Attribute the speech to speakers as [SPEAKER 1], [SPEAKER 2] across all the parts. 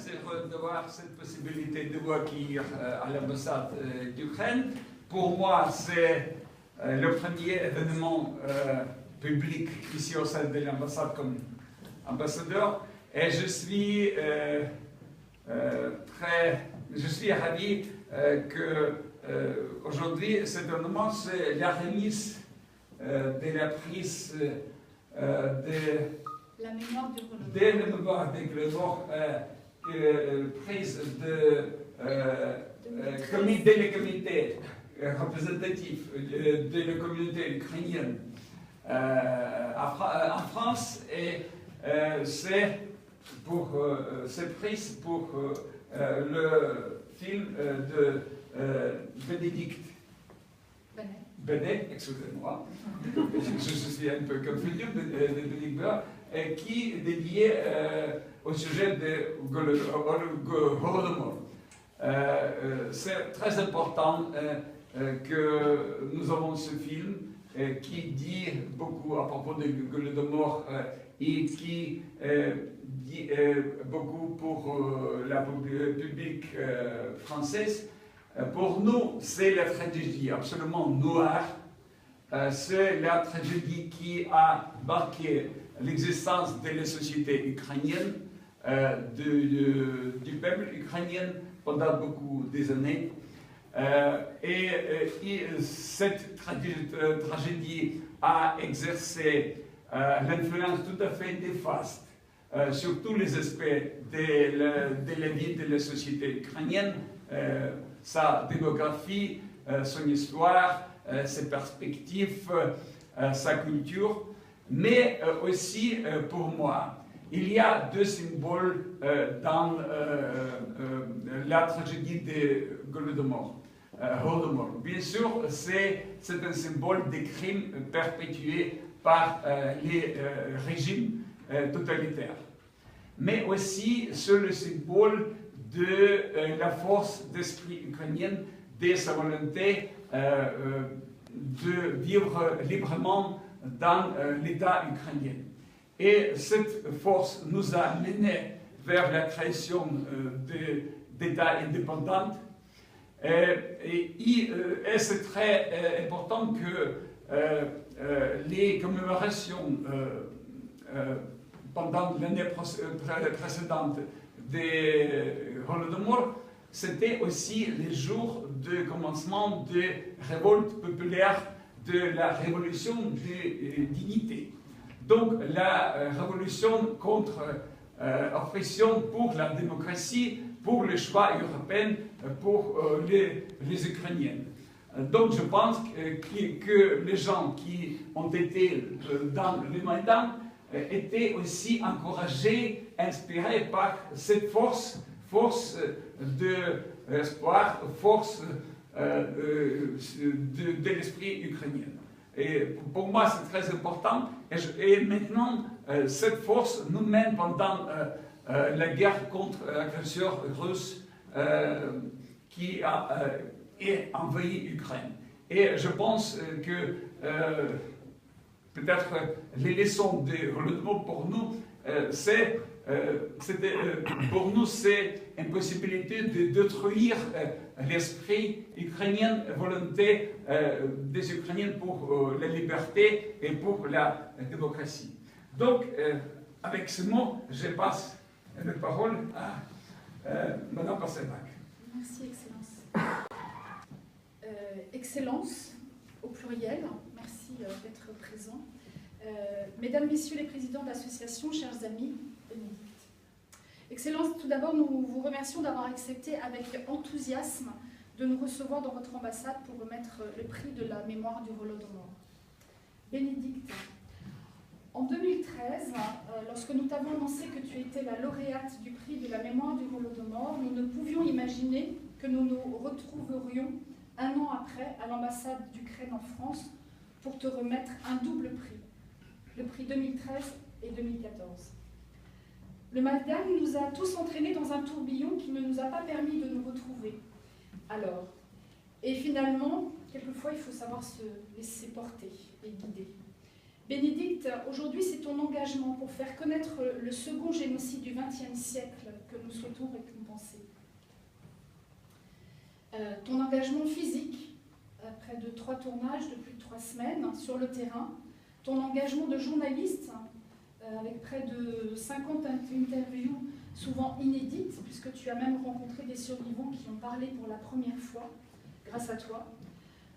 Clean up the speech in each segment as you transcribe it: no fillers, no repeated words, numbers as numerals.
[SPEAKER 1] très heureux d'avoir cette possibilité de vous accueillir à l'ambassade d'Ukraine. Pour moi, c'est le premier événement public ici au sein de l'ambassade comme ambassadeur. Et je suis ravi que aujourd'hui, cet événement, c'est la remise de la prise
[SPEAKER 2] la mémoire du
[SPEAKER 1] Holodomor, prise de le comité représentatif de la communauté ukrainienne en France, et c'est prise pour le film de Bénédicte Benet, excusez-moi, je suis un peu confus, de Bénédicte Benet, qui est dédié au sujet de Holodomor. C'est très important que nous avons ce film qui dit beaucoup à propos de Holodomor et qui dit beaucoup pour la public française. Pour nous, c'est la tragédie absolument noire. C'est la tragédie qui a marqué l'existence de la société ukrainienne, du peuple ukrainien pendant beaucoup des années. Et cette tragédie a exercé l'influence tout à fait néfaste sur tous les aspects de la vie de la société ukrainienne, sa démographie, son histoire, ses perspectives, sa culture. Mais aussi, pour moi, il y a deux symboles dans la tragédie de Holodomor. Bien sûr, c'est un symbole des crimes perpétués par les régimes totalitaires. Mais aussi, c'est le symbole de la force d'esprit ukrainienne, de sa volonté de vivre librement dans l'État ukrainien. Et cette force nous a menés vers la création d'États indépendants. Et c'est très important que les commémorations pendant l'année précédente de Holodomor, c'était aussi les jours de commencement de révolte populaire de la révolution de dignité. Donc la révolution contre oppression pour la démocratie, pour le choix européen, pour les Ukrainiens. Donc je pense que les gens qui ont été dans le Maïdan étaient aussi encouragés, inspirés par cette force d'espoir, force de l'esprit ukrainien. Et pour moi, c'est très important. Et maintenant, cette force nous mène pendant la guerre contre l'agresseur russe qui a envahi l'Ukraine. Et je pense que peut-être les leçons de Holodomor pour nous, c'est une possibilité de détruire l'esprit ukrainien, la volonté des Ukrainiens pour la liberté et pour la démocratie. Donc, avec ce mot, je passe la parole à Mme Passerbach.
[SPEAKER 2] Merci, Excellence. Excellence, au pluriel, merci d'être présent. Mesdames, Messieurs les présidents de l'association, chers amis, Bénédicte. Excellence, tout d'abord, nous vous remercions d'avoir accepté avec enthousiasme de nous recevoir dans votre ambassade pour remettre le prix de la mémoire du Holodomor. Bénédicte, en 2013, lorsque nous t'avons annoncé que tu étais la lauréate du prix de la mémoire du Holodomor, nous ne pouvions imaginer que nous nous retrouverions un an après à l'ambassade d'Ukraine en France pour te remettre un double prix, le prix 2013 et 2014. Le Maïdan nous a tous entraînés dans un tourbillon qui ne nous a pas permis de nous retrouver. Alors, et finalement, quelquefois, il faut savoir se laisser porter et guider. Bénédicte, aujourd'hui, c'est ton engagement pour faire connaître le second génocide du XXe siècle que nous souhaitons récompenser. Ton engagement physique, près de 3 tournages de plus de 3 semaines sur le terrain, ton engagement de journaliste, avec près de 50 interviews, souvent inédites, puisque tu as même rencontré des survivants qui ont parlé pour la première fois, grâce à toi.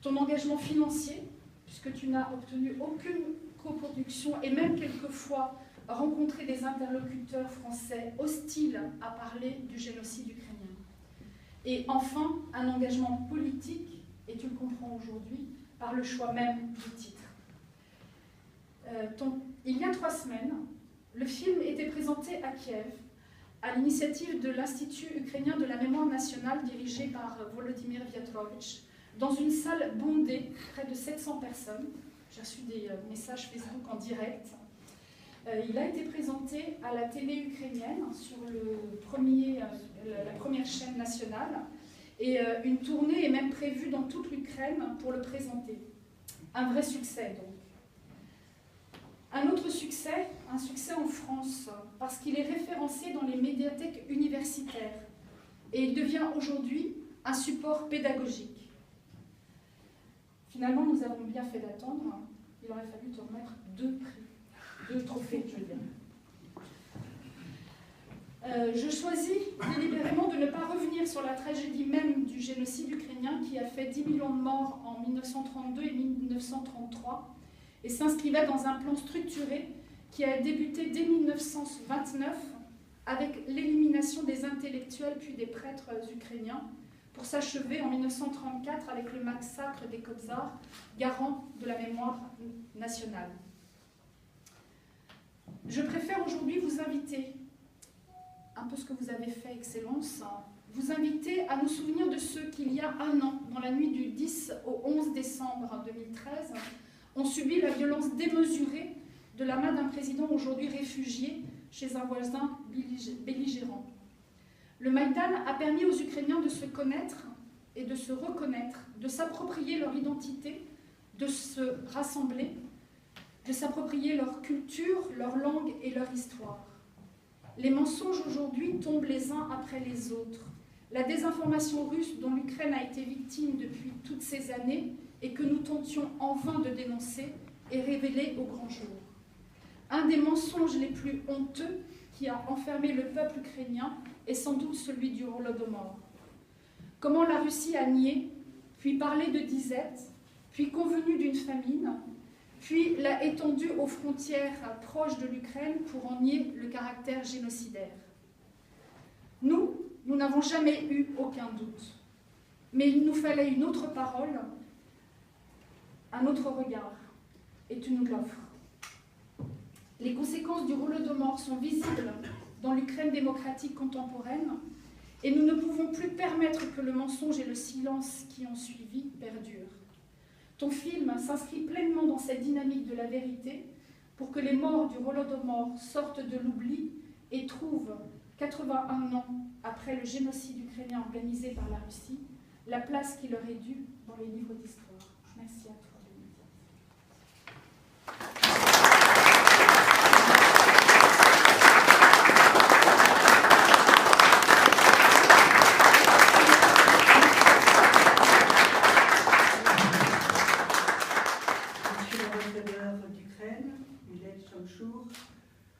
[SPEAKER 2] Ton engagement financier, puisque tu n'as obtenu aucune coproduction et même quelquefois rencontré des interlocuteurs français hostiles à parler du génocide ukrainien. Et enfin, un engagement politique, et tu le comprends aujourd'hui, par le choix même du titre. Il y a 3 semaines, le film était présenté à Kiev, à l'initiative de l'Institut ukrainien de la mémoire nationale dirigé par Volodymyr Viatrovitch, dans une salle bondée, près de 700 personnes. J'ai reçu des messages Facebook en direct. Il a été présenté à la télé ukrainienne sur la première chaîne nationale et une tournée est même prévue dans toute l'Ukraine pour le présenter. Un vrai succès donc. Un autre succès, un succès en France, parce qu'il est référencé dans les médiathèques universitaires et il devient aujourd'hui un support pédagogique. Finalement, nous avons bien fait d'attendre. Il aurait fallu te remettre 2 prix, 2 trophées, je veux dire. Je choisis délibérément de ne pas revenir sur la tragédie même du génocide ukrainien qui a fait 10 millions de morts en 1932 et 1933 et s'inscrivait dans un plan structuré qui a débuté dès 1929 avec l'élimination des intellectuels puis des prêtres ukrainiens pour s'achever en 1934 avec le massacre des Kobzars, garant de la mémoire nationale. Je préfère aujourd'hui vous inviter, un peu ce que vous avez fait, Excellence, vous inviter à nous souvenir de ceux qui, il y a 1 an, dans la nuit du 10 au 11 décembre 2013, ont subi la violence démesurée de la main d'un président aujourd'hui réfugié chez un voisin belligérant. Le Maïdan a permis aux Ukrainiens de se connaître et de se reconnaître, de s'approprier leur identité, de se rassembler, de s'approprier leur culture, leur langue et leur histoire. Les mensonges aujourd'hui tombent les uns après les autres. La désinformation russe dont l'Ukraine a été victime depuis toutes ces années et que nous tentions en vain de dénoncer est révélée au grand jour. Un des mensonges les plus honteux qui a enfermé le peuple ukrainien est sans doute celui du Holodomor. Comment la Russie a nié, puis parlé de disette, puis convenu d'une famine, puis l'a étendu aux frontières proches de l'Ukraine pour en nier le caractère génocidaire. Nous n'avons jamais eu aucun doute, mais il nous fallait une autre parole, un autre regard, et tu nous l'offres. Les conséquences du Holodomor sont visibles dans l'Ukraine démocratique contemporaine et nous ne pouvons plus permettre que le mensonge et le silence qui ont suivi perdurent. Ton film s'inscrit pleinement dans cette dynamique de la vérité pour que les morts du Holodomor sortent de l'oubli et trouvent, 81 ans après le génocide ukrainien organisé par la Russie, la place qui leur est due dans les livres d'histoire. Merci à toi.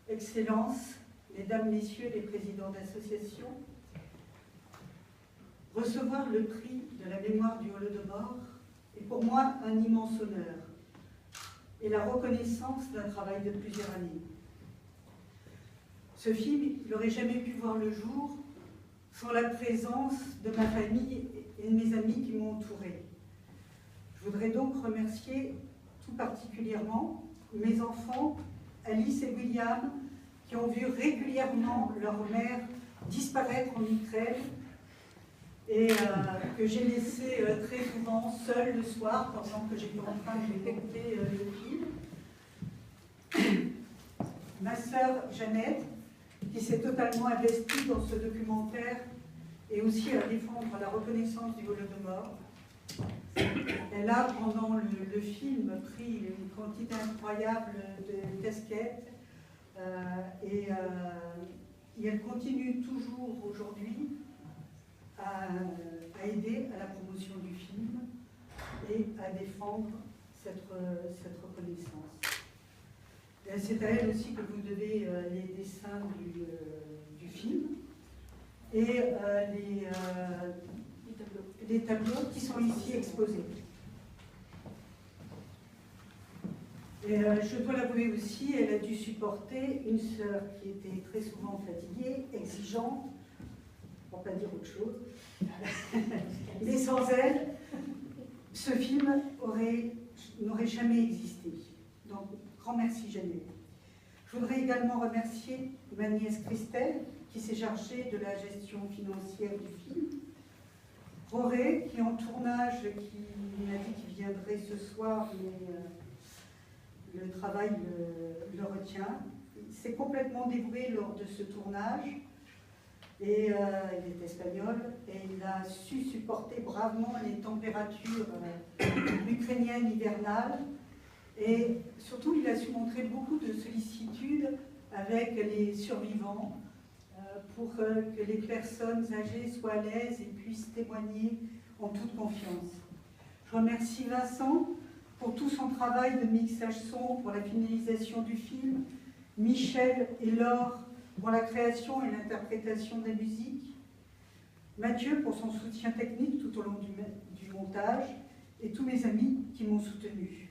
[SPEAKER 3] Excellences, Mesdames, Messieurs les présidents d'associations, recevoir le prix de la mémoire du Holodomor est pour moi un immense honneur et la reconnaissance d'un travail de plusieurs années. Ce film n'aurait jamais pu voir le jour sans la présence de ma famille et de mes amis qui m'ont entourée. Je voudrais donc remercier tout particulièrement mes enfants, Alice et William, qui ont vu régulièrement leur mère disparaître en Ukraine et que j'ai laissé très souvent seule le soir pendant que j'étais en train de écouter le film. Ma sœur Jeannette, qui s'est totalement investie dans ce documentaire et aussi à défendre la reconnaissance du Holodomor. Elle Elle a, pendant le film, pris une quantité incroyable de casquettes et elle continue toujours aujourd'hui à aider à la promotion du film et à défendre cette reconnaissance. C'est à elle aussi que vous devez les dessins du film et les tableaux qui sont ici exposés. Et je dois l'avouer aussi, elle a dû supporter une sœur qui était très souvent fatiguée, exigeante, pour ne pas dire autre chose. Mais sans elle, ce film n'aurait jamais existé. Donc, grand merci Janine. Je voudrais également remercier ma nièce Christelle, qui s'est chargée de la gestion financière du film. Roré, qui est en tournage, qui m'a dit qu'il viendrait ce soir, mais le travail le retient. Il s'est complètement dévoué lors de ce tournage. Et il est espagnol et il a su supporter bravement les températures ukrainiennes hivernales et surtout il a su montrer beaucoup de sollicitude avec les survivants pour que les personnes âgées soient à l'aise et puissent témoigner en toute confiance. Je remercie Vincent pour tout son travail de mixage son, pour la finalisation du film, Michel et Laure pour la création et l'interprétation de la musique, Mathieu pour son soutien technique tout au long du montage, et tous mes amis qui m'ont soutenu.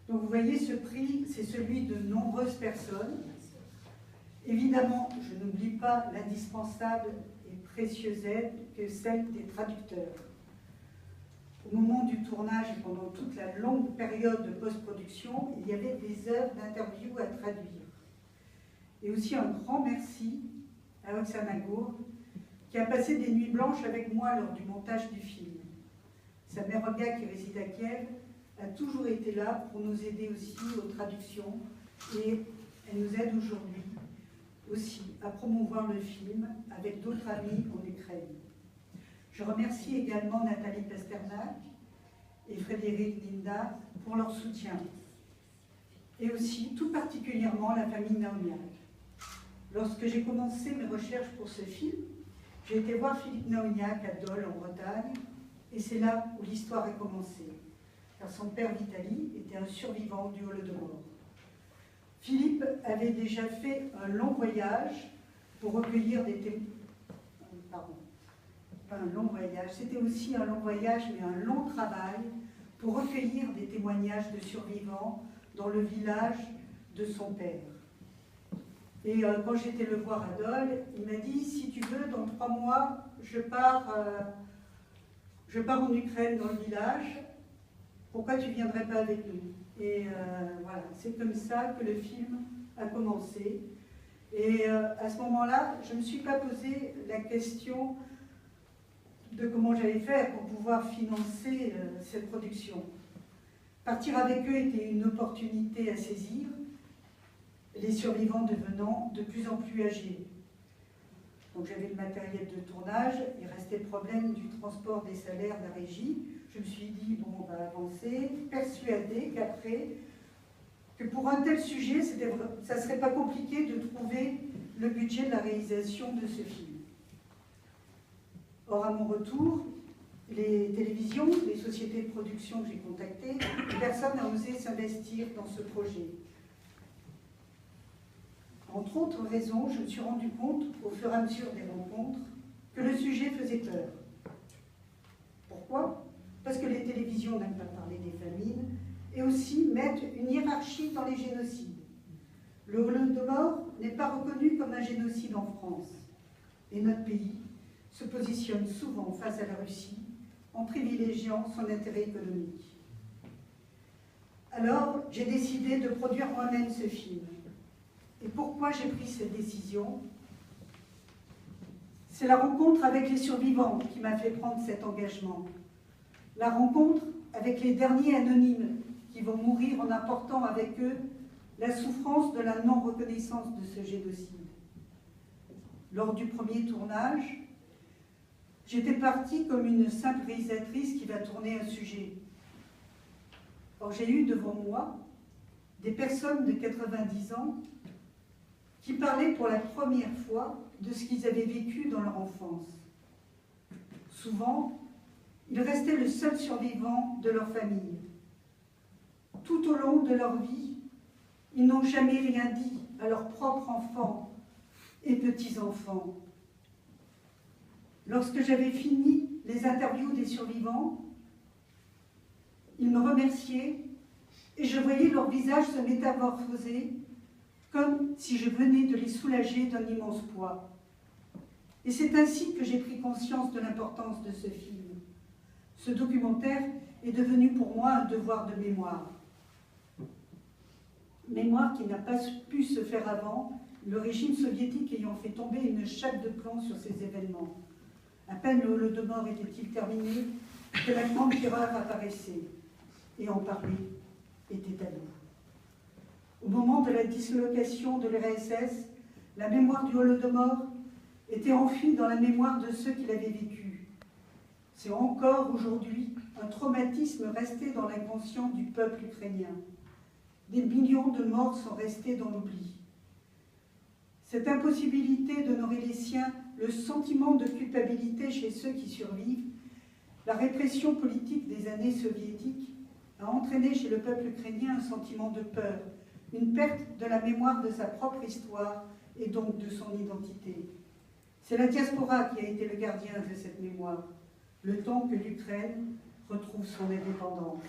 [SPEAKER 3] Donc vous voyez, ce prix, c'est celui de nombreuses personnes. Évidemment, je n'oublie pas l'indispensable et précieuse aide que celle des traducteurs. Au moment du tournage et pendant toute la longue période de post-production, il y avait des heures d'interview à traduire. Et aussi un grand merci à Oksana Gourde, qui a passé des nuits blanches avec moi lors du montage du film. Sa mère Olga, qui réside à Kiev, a toujours été là pour nous aider aussi aux traductions et elle nous aide aujourd'hui aussi à promouvoir le film avec d'autres amis en Ukraine. Je remercie également Nathalie Pasternak et Frédéric Linda pour leur soutien et aussi tout particulièrement la famille Naomiak. Lorsque j'ai commencé mes recherches pour ce film, j'ai été voir Philippe Naomiak à Dole, en Bretagne, et c'est là où l'histoire a commencé, car son père Vitali était un survivant du Holodomor. Philippe avait déjà fait un long voyage pour recueillir des témoins. Pardon, pas un long voyage, c'était aussi un long voyage, mais un long travail pour recueillir des témoignages de survivants dans le village de son père. Et quand j'étais le voir à Dole, il m'a dit, si tu veux, dans 3 mois, je pars en Ukraine dans le village, pourquoi tu ne viendrais pas avec nous? Et voilà, c'est comme ça que le film a commencé. Et à ce moment-là, je ne me suis pas posé la question de comment j'allais faire pour pouvoir financer cette production. Partir avec eux était une opportunité à saisir, les survivants devenant de plus en plus âgés. Donc j'avais le matériel de tournage, il restait le problème du transport des salaires de la régie. Je me suis dit, bon, on va avancer, persuadée qu'après, que pour un tel sujet, ça ne serait pas compliqué de trouver le budget de la réalisation de ce film. Or, à mon retour, les télévisions, les sociétés de production que j'ai contactées, personne n'a osé s'investir dans ce projet. Entre autres raisons, je me suis rendu compte, au fur et à mesure des rencontres, que le sujet faisait peur. Pourquoi? Parce que les télévisions n'aiment pas parler des famines, et aussi mettent une hiérarchie dans les génocides. Le Holodomor n'est pas reconnu comme un génocide en France, et notre pays se positionne souvent face à la Russie en privilégiant son intérêt économique. Alors, j'ai décidé de produire moi-même ce film. Et pourquoi j'ai pris cette décision? C'est la rencontre avec les survivants qui m'a fait prendre cet engagement. La rencontre avec les derniers anonymes qui vont mourir en apportant avec eux la souffrance de la non-reconnaissance de ce génocide. Lors du premier tournage, j'étais partie comme une simple réalisatrice qui va tourner un sujet. Or, j'ai eu devant moi des personnes de 90 ans qui parlaient pour la première fois de ce qu'ils avaient vécu dans leur enfance. Souvent, ils restaient le seul survivant de leur famille. Tout au long de leur vie, ils n'ont jamais rien dit à leurs propres enfants et petits-enfants. Lorsque j'avais fini les interviews des survivants, ils me remerciaient et je voyais leur visage se métamorphoser comme si je venais de les soulager d'un immense poids. Et c'est ainsi que j'ai pris conscience de l'importance de ce film. Ce documentaire est devenu pour moi un devoir de mémoire. Mémoire qui n'a pas pu se faire avant, le régime soviétique ayant fait tomber une chape de plomb sur ces événements. À peine le Holodomor était-il terminé que la grande terreur apparaissait. Et en parler était tabou. Au moment de la dislocation de l'URSS, la mémoire du Holodomor était enfuie dans la mémoire de ceux qui l'avaient vécu. C'est encore aujourd'hui un traumatisme resté dans l'inconscient du peuple ukrainien. Des millions de morts sont restés dans l'oubli. Cette impossibilité d'honorer les siens, le sentiment de culpabilité chez ceux qui survivent, la répression politique des années soviétiques a entraîné chez le peuple ukrainien un sentiment de peur, une perte de la mémoire de sa propre histoire et donc de son identité. C'est la diaspora qui a été le gardien de cette mémoire, le temps que l'Ukraine retrouve son indépendance.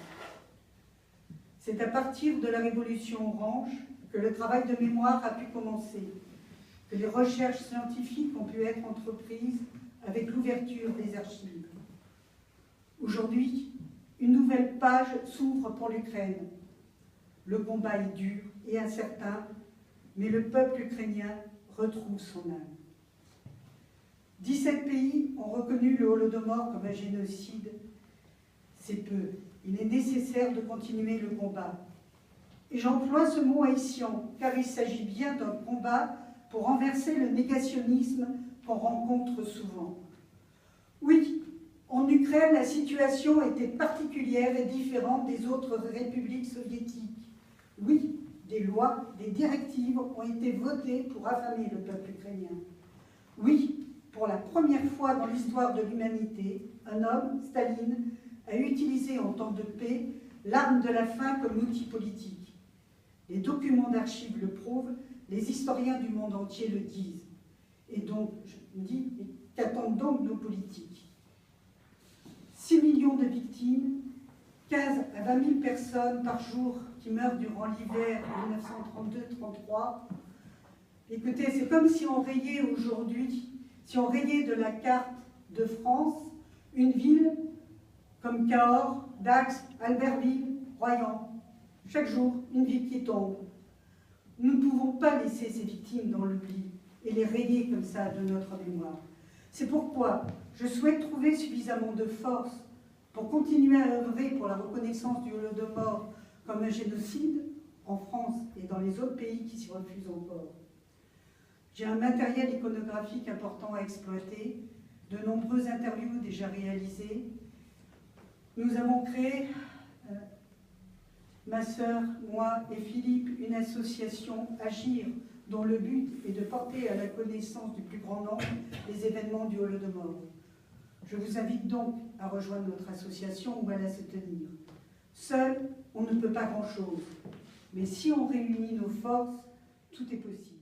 [SPEAKER 3] C'est à partir de la Révolution orange que le travail de mémoire a pu commencer, que les recherches scientifiques ont pu être entreprises avec l'ouverture des archives. Aujourd'hui, une nouvelle page s'ouvre pour l'Ukraine. Le combat est dur et incertain, mais le peuple ukrainien retrouve son âme. 17 pays ont reconnu le Holodomor comme un génocide. C'est peu. Il est nécessaire de continuer le combat. Et j'emploie ce mot haïtien, car il s'agit bien d'un combat pour renverser le négationnisme qu'on rencontre souvent. Oui, en Ukraine, la situation était particulière et différente des autres républiques soviétiques. Oui, des lois, des directives ont été votées pour affamer le peuple ukrainien. Oui, pour la première fois dans l'histoire de l'humanité, un homme, Staline, a utilisé en temps de paix l'arme de la faim comme outil politique. Les documents d'archives le prouvent, les historiens du monde entier le disent. Et donc, je me dis, qu'attendent donc nos politiques? 6 millions de victimes, 15 à 20 000 personnes par jour qui meurent durant l'hiver 1932-33. Écoutez, c'est comme si on rayait aujourd'hui, si on rayait de la carte de France une ville comme Cahors, Dax, Albertville, Royan. Chaque jour, une ville qui tombe. Nous ne pouvons pas laisser ces victimes dans l'oubli et les rayer comme ça de notre mémoire. C'est pourquoi je souhaite trouver suffisamment de force pour continuer à œuvrer pour la reconnaissance du Holodomor comme un génocide en France et dans les autres pays qui s'y refusent encore. J'ai un matériel iconographique important à exploiter, de nombreuses interviews déjà réalisées. Nous avons créé, ma sœur, moi et Philippe, une association Agir, dont le but est de porter à la connaissance du plus grand nombre les événements du Holodomor. Je vous invite donc à rejoindre notre association ou à la soutenir. Seul, on ne peut pas grand-chose. Mais si on réunit nos forces, tout est possible.